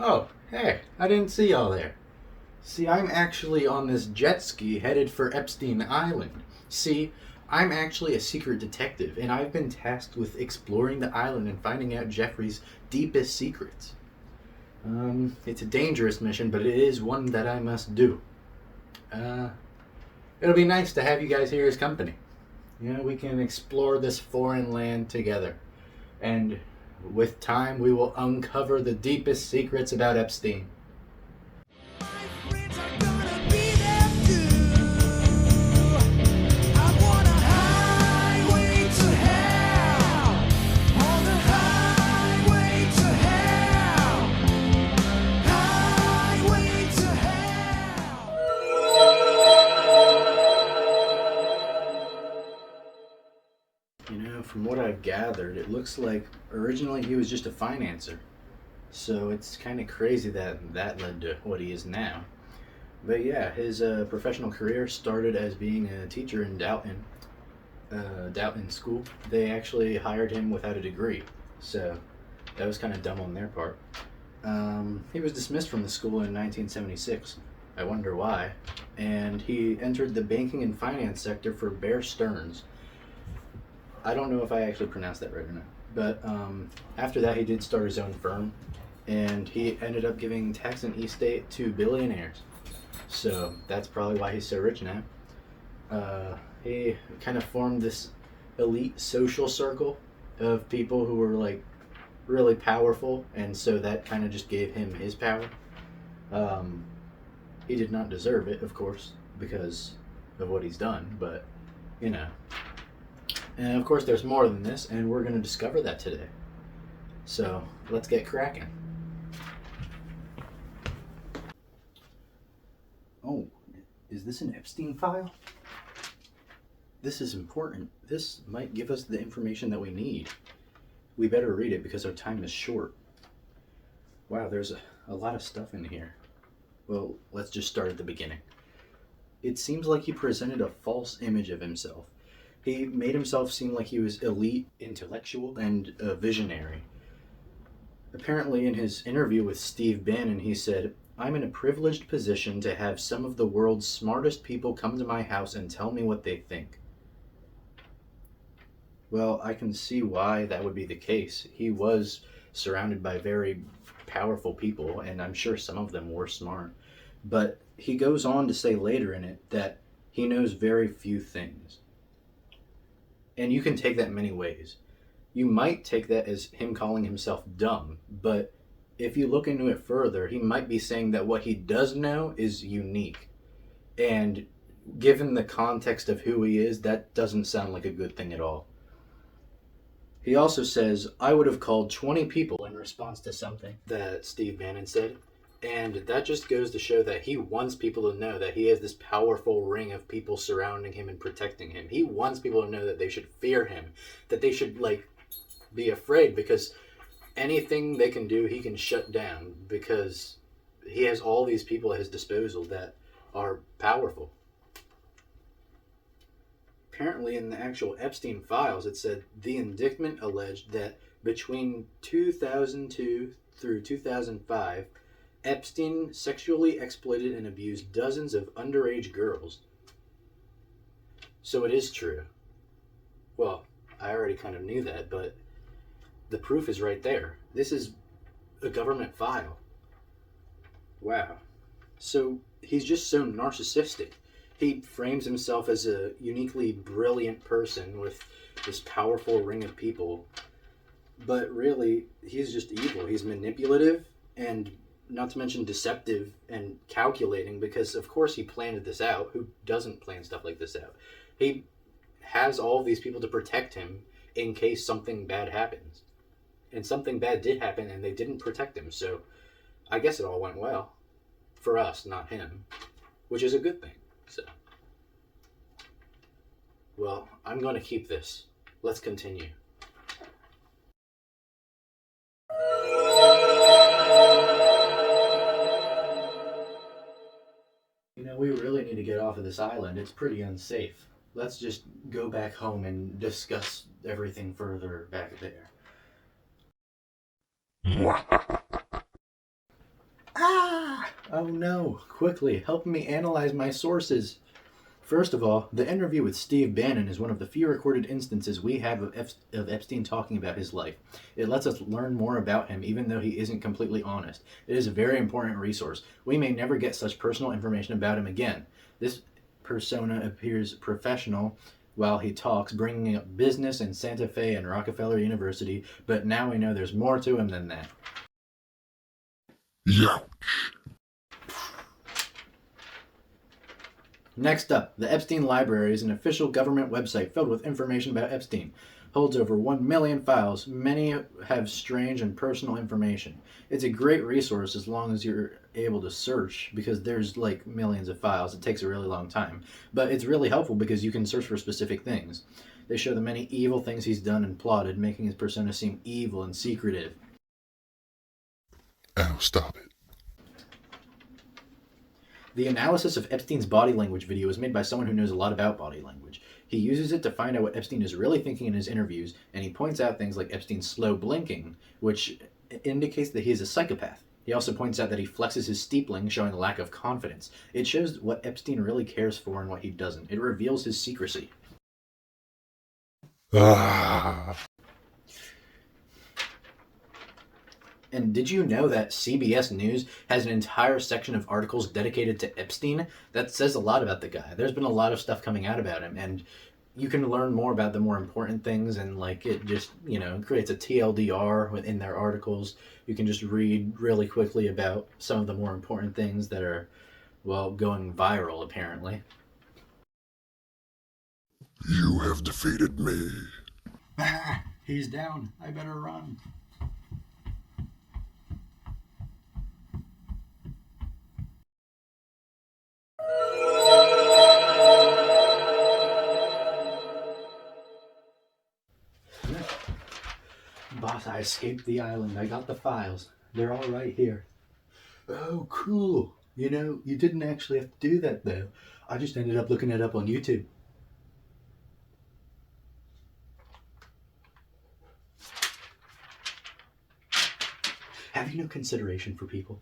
Oh, hey, I didn't see y'all there. See, I'm actually on this jet ski headed for Epstein Island. See, I'm actually a secret detective, and I've been tasked with exploring the island and finding out Jeffrey's deepest secrets. It's a dangerous mission, but it is one that I must do. Uh, it'll be nice to have you guys here as company. We can explore this foreign land together. And with time, we will uncover the deepest secrets about Epstein. From what I've gathered, it looks like originally he was just a financer. So it's kind of crazy that that led to what he is now. But yeah, his professional career started as being a teacher in Downton School. They actually hired him without a degree, so that was kind of dumb on their part. He was dismissed from the school in 1976. I wonder why. And he entered the banking and finance sector for Bear Stearns. I don't know if I actually pronounced that right or not. But after that, he did start his own firm, and he ended up giving tax and estate to billionaires. So that's probably why he's so rich now. He kind of formed this elite social circle of people who were like really powerful, and so that kind of just gave him his power. Um, he did not deserve it, of course, because of what he's done, but you know. And of course, there's more than this, and we're going to discover that today. So let's get cracking. Oh, is this an Epstein file? This is important. This might give us the information that we need. We better read it because our time is short. Wow, there's a lot of stuff in here. Well, let's just start at the beginning. It seems like he presented a false image of himself. He made himself seem like he was elite, intellectual, and a visionary. Apparently, in his interview with Steve Bannon, he said, "I'm in a privileged position to have some of the world's smartest people come to my house and tell me what they think." Well, I can see why that would be the case. He was surrounded by very powerful people, and I'm sure some of them were smart. But he goes on to say later in it that he knows very few things. And you can take that many ways. You might take that as him calling himself dumb, but if you look into it further, he might be saying that what he does know is unique. And given the context of who he is, that doesn't sound like a good thing at all. He also says, "I would have called 20 people in response to something that Steve Bannon said." And that just goes to show that he wants people to know that he has this powerful ring of people surrounding him and protecting him. He wants people to know that they should fear him, that they should, be afraid because anything they can do, he can shut down because he has all these people at his disposal that are powerful. Apparently, in the actual Epstein files, it said the indictment alleged that between 2002 through 2005, Epstein sexually exploited and abused dozens of underage girls. So it is true. Well, I already kind of knew that, but the proof is right there. This is a government file. Wow. So he's just so narcissistic. He frames himself as a uniquely brilliant person with this powerful ring of people. But really, he's just evil. He's manipulative and not to mention deceptive and calculating because, of course, he planned this out. Who doesn't plan stuff like this out? He has all of these people to protect him in case something bad happens. And something bad did happen and they didn't protect him. So I guess it all went well. For us, not him. Which is a good thing. So, well, I'm going to keep this. Let's continue. We really need to get off of this island. It's pretty unsafe. Let's just go back home and discuss everything further back there. Oh no, quickly, help me analyze my sources. First of all, the interview with Steve Bannon is one of the few recorded instances we have of Epstein talking about his life. It lets us learn more about him even though he isn't completely honest. It is a very important resource. We may never get such personal information about him again. This persona appears professional while he talks, bringing up business in Santa Fe and Rockefeller University, but now we know there's more to him than that. Yeah. Next up, the Epstein Library is an official government website filled with information about Epstein. Holds over 1 million files. Many have strange and personal information. It's a great resource as long as you're able to search, because there's like millions of files. It takes a really long time. But it's really helpful because you can search for specific things. They show the many evil things he's done and plotted, making his persona seem evil and secretive. Oh, stop it. The analysis of Epstein's body language video is made by someone who knows a lot about body language. He uses it to find out what Epstein is really thinking in his interviews, and he points out things like Epstein's slow blinking, which indicates that he is a psychopath. He also points out that he flexes his steepling, showing a lack of confidence. It shows what Epstein really cares for and what he doesn't. It reveals his secrecy. Ah. And did you know that CBS News has an entire section of articles dedicated to Epstein? That says a lot about the guy. There's been a lot of stuff coming out about him, and you can learn more about the more important things, and like it just, creates a TLDR within their articles. You can just read really quickly about some of the more important things that are, well, going viral apparently. You have defeated me. He's down. I better run. Boss, I escaped the island. I got the files. They're all right here. Oh, cool. You didn't actually have to do that, though. I just ended up looking it up on YouTube. Have you no consideration for people?